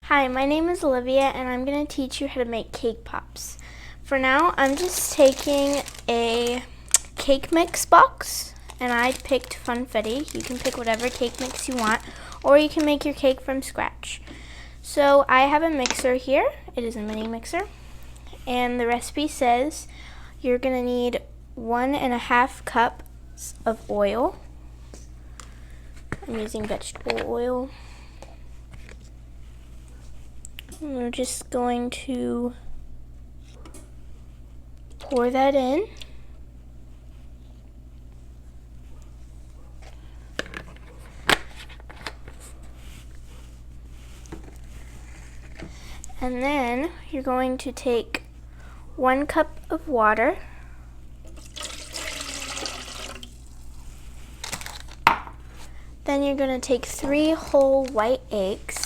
Hi, my name is Olivia and I'm going to teach you how to make cake pops. For now, I'm just taking a cake mix box and I picked Funfetti. You can pick whatever cake mix you want, or you can make your cake from scratch. So I have a mixer here. It is a mini mixer. And the recipe says you're going to need 1.5 cups of oil. I'm using vegetable oil. We're just going to pour that in. And then you're going to take 1 cup of water. Then you're going to take 3 whole white eggs.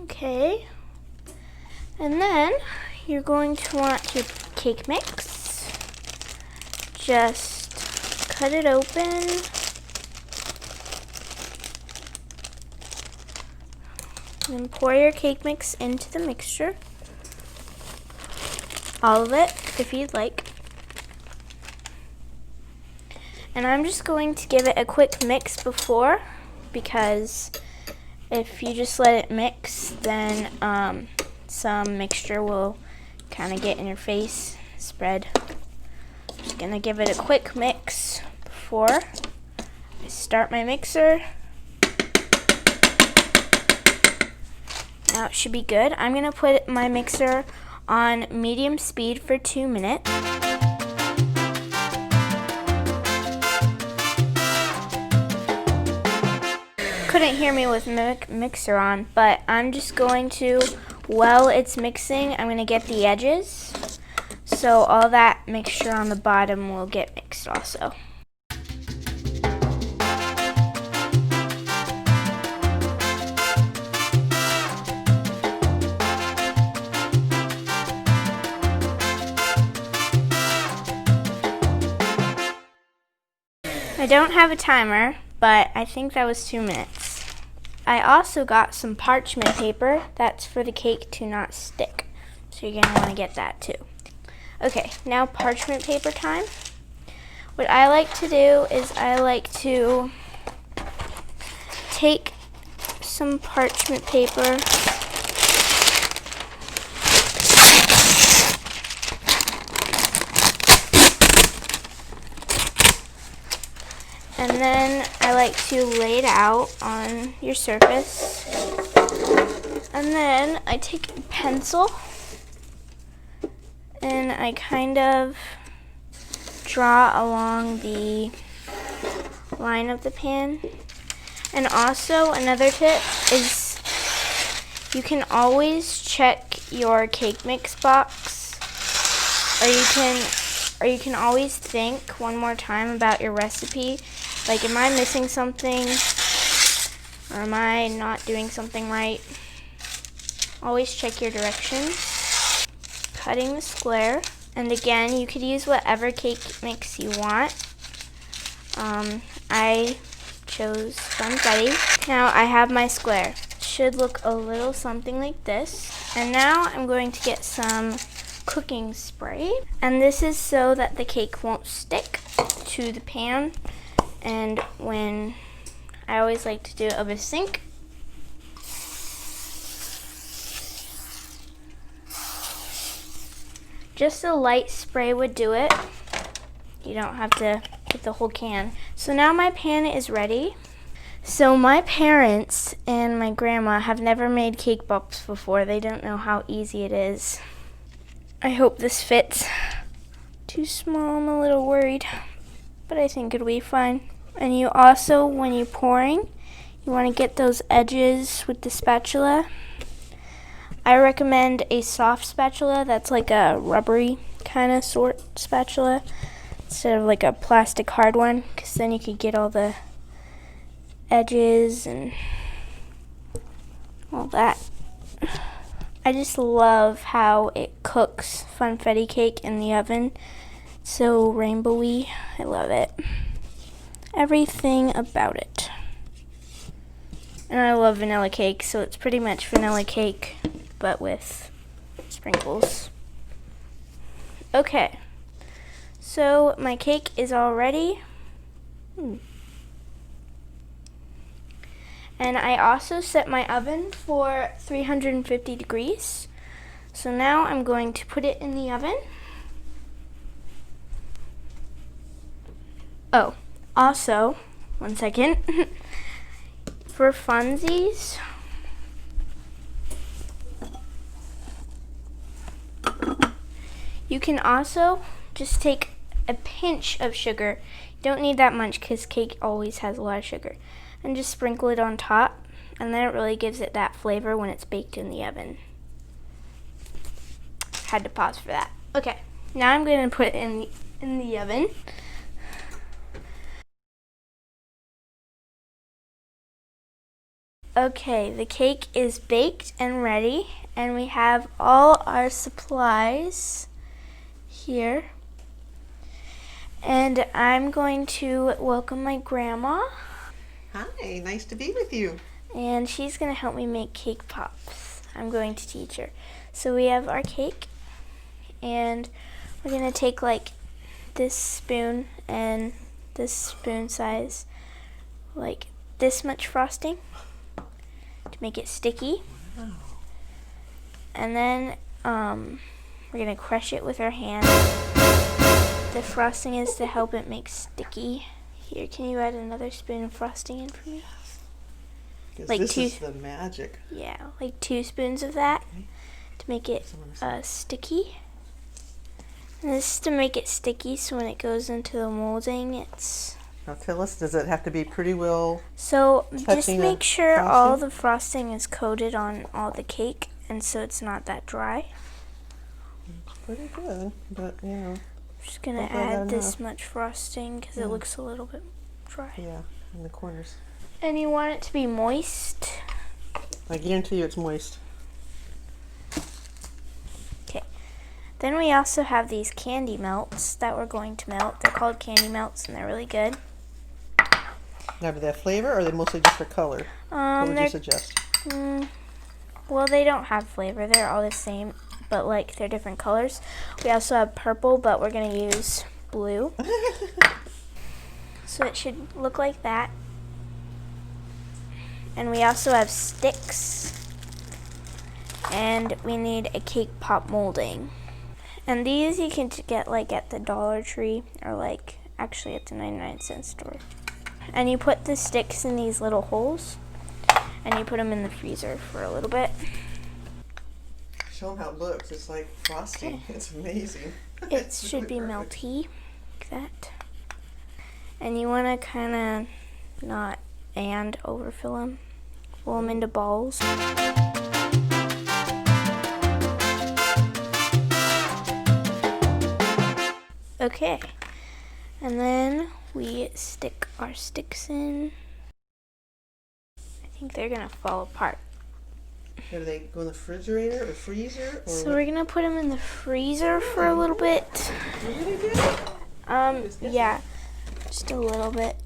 Okay, and then you're going to want your cake mix. Just cut it open. And then pour your cake mix into the mixture. All of it, if you'd like. And I'm just going to give it a quick mix before, because if you just let it mix, then some mixture will kind of get in your face, spread. Just gonna give it a quick mix before I start my mixer. Now it should be good. I'm gonna put my mixer on medium speed for 2 minutes. Couldn't hear me with mixer on, but I'm just going to, while it's mixing, I'm going to get the edges, so all that mixture on the bottom will get mixed also. I don't have a timer, but I think that was 2 minutes. I also got some parchment paper. That's for the cake to not stick. So you're going to want to get that too. Okay, now parchment paper time. What I like to do is I like to take some parchment paper and then I like to lay it out on your surface. And then I take a pencil and I kind of draw along the line of the pan. And also another tip is you can always check your cake mix box, or you can always think one more time about your recipe. Like, am I missing something? Or am I not doing something right? Always check your directions. Cutting the square. And again, you could use whatever cake mix you want. I chose Funfetti. Now I have my square. Should look a little something like this. And now I'm going to get some cooking spray. And this is so that the cake won't stick to the pan. And when I always like to do it over the sink. Just a light spray would do it. You don't have to put the whole can. So now my pan is ready. So my parents and my grandma have never made cake pops before. They don't know how easy it is. I hope this fits. Too small, I'm a little worried, but I think it'll be fine. And you also, when you're pouring, you want to get those edges with the spatula. I recommend a soft spatula that's like a rubbery kind of sort spatula instead of like a plastic hard one, because then you could get all the edges and all that. I just love how it Cook's Funfetti cake in the oven. So rainbowy. I love it. Everything about it. And I love vanilla cake, so it's pretty much vanilla cake, but with sprinkles. Okay. So my cake is all ready. And I also set my oven for 350 degrees. So now I'm going to put it in the oven. Oh, also, one second. For funsies, you can also just take a pinch of sugar. You don't need that much because cake always has a lot of sugar. And just sprinkle it on top, and then it really gives it that flavor when it's baked in the oven. Had to pause for that. Okay, now I'm going to put it in the oven. Okay, the cake is baked and ready, and we have all our supplies here. And I'm going to welcome my grandma. Hi, nice to be with you. And she's going to help me make cake pops. I'm going to teach her. So we have our cake, and we're going to take like this spoon and this spoon size, like this much frosting to make it sticky. Wow. And then we're going to crush it with our hand. The frosting is to help it make sticky. Here, can you add another spoon of frosting in for me? Because Like this two- is the magic. Yeah, like 2 spoons of that Okay. to make it sticky. And this is to make it sticky so when it goes into the molding, it's... Now tell us, does it have to be pretty well? So just Touching the make sure all frosting? the frosting is coated on all the cake, and so it's not that dry. Pretty good, but you know, Just gonna Hopefully I got add this enough. much frosting because Yeah. it looks a little bit dry. yeah, in the corners. And you want it to be moist. I guarantee you it's moist. Okay. Then we also have these candy melts that we're going to melt. They're called candy melts, and they're really good. Now, do they have flavor, or are they mostly just for color? What would you They're suggest? well, they don't have flavor. They're all the same, but like they're different colors. We also have purple, but we're gonna use blue. So it should look like that. And we also have sticks. And we need a cake pop molding. And these you can get like at the Dollar Tree or like actually at the 99-cent store. And you put the sticks in these little holes and you put them in the freezer for a little bit. Show them how it looks. It's like frosting. Okay. It's amazing. It It's should be really perfect. melty like that. And you want to kind of not and overfill them. Fill them into balls. Okay. And then we stick our sticks in. I think they're going to fall apart. Do they go in the refrigerator or freezer? Or So we're going to put them in the freezer for a little bit. really good? Yeah, just a little bit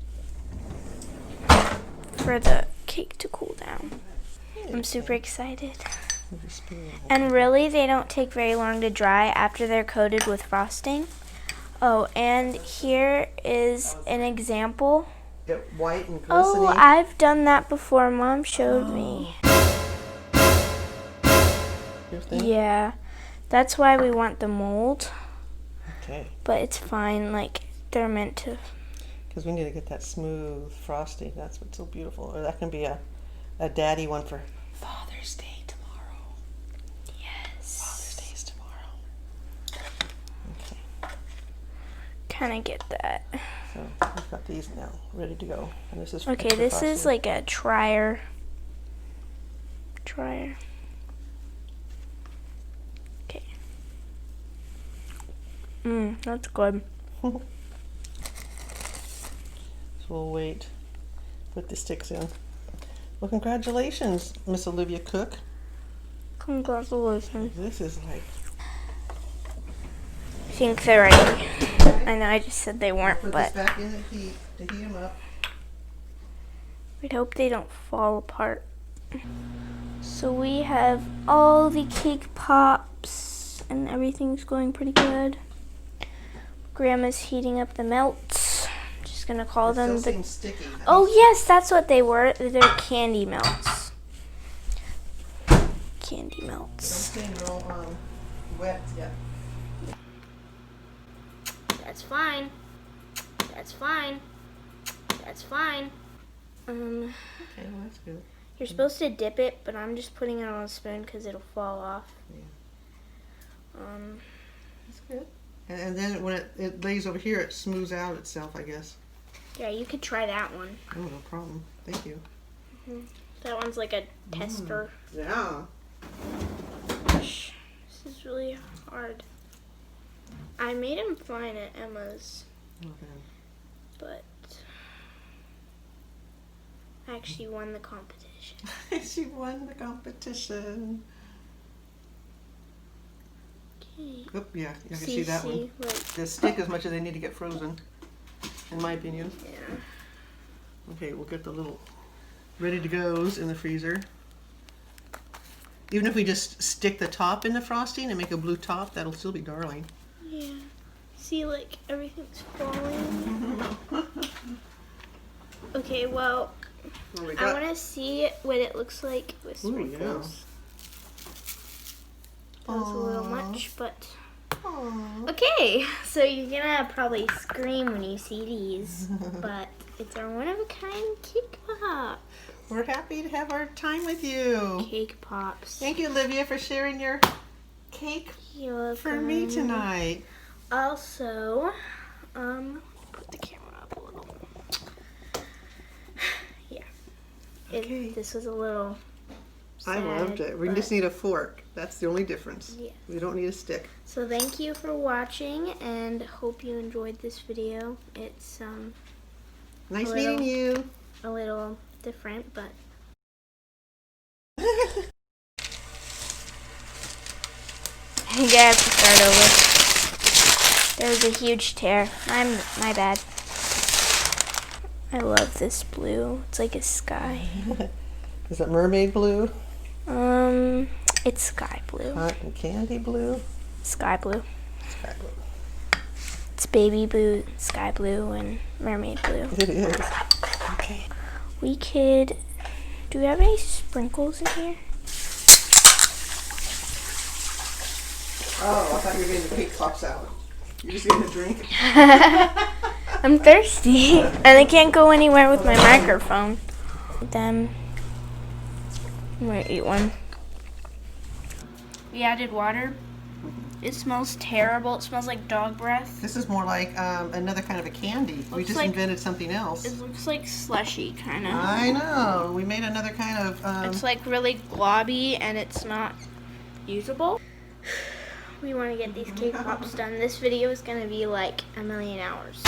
for the cake to cool down. I'm super excited. And really, they don't take very long to dry after they're coated with frosting. Oh, and here is an example. Get white and glistening. Oh, I've done that before. Mom showed me. Your thing? Yeah, that's why we want the mold, Okay. but it's fine. Like, they're meant to. Because we need to get that smooth frosting. That's what's so beautiful. Or that can be a daddy one for Father's Day tomorrow. Yes. Father's Day is tomorrow. Okay. Kind of get that. So we've got these now ready to go. And this is Okay, extra this is frosting. like a trier. Okay. That's good. So we'll wait. Put the sticks in. Well, congratulations, Miss Olivia Cook. Congratulations. This is like think they're ready. I know I just said they weren't, Put but this back in the heat to heat them up. we'd hope they don't fall apart. So we have all the cake pops and everything's going pretty good. Grandma's heating up the melts. Just gonna call them Still the... seems sticky. Oh yes, that's what they were. They're candy melts. Candy Don't melts. seem real wet yet. That's fine. That's fine. That's fine. Okay, well that's good. You're supposed to dip it, but I'm just putting it on a spoon because it'll fall off. Yeah. That's good. And then when it lays over here, it smooths out itself, I guess. Yeah, you could try that one. Oh, no problem. Thank you. That one's like a tester. Yeah. This is really hard. I made him fine at Emma's, Okay. but I actually won the competition. She won the competition. Okay. Oop, yeah, you can see that one. Like, They stick as much as they need to get frozen, in my opinion. yeah. Okay, we'll get the little ready to goes in the freezer. Even if we just stick the top in the frosting and make a blue top, that'll still be darling. Yeah. See, like, everything's falling. Okay, well, What we I got? want to see what it looks like with Ooh, sprinkles. That was a little Aw. much, but... Aw. Okay, so you're gonna probably scream when you see these, but it's our one-of-a-kind cake pop. We're happy to have our time with you. Cake pops. Thank you, Olivia, for sharing your cake You're for me welcome. tonight. Also, put the camera up a little. Yeah. Okay. This was a little I sad, loved it. We but- just need a fork. That's the only difference. Yeah. We don't need a stick. So thank you for watching, and hope you enjoyed this video. It's Nice A meeting little. you. a little different, but I think I have to start over. There was a huge tear. My bad. I love this blue. It's like a sky. Is it mermaid blue? It's sky blue. Cotton candy blue? Sky blue. Sky blue. It's baby blue, sky blue, and mermaid blue. It is. Okay. We could. Do we have any sprinkles in here? Oh, I thought you were getting the cake pops out. You're just getting a drink? I'm thirsty, and I can't go anywhere with my microphone. Then I'm gonna eat one. We added water. It smells terrible. It smells like dog breath. This is more like another kind of a candy. We Looks just like- invented something else. It looks like slushy, kind of. I know. We made another kind of... It's like really globby, and it's not usable. We want to get these cake pops done. This video is going to be like 1,000,000 hours.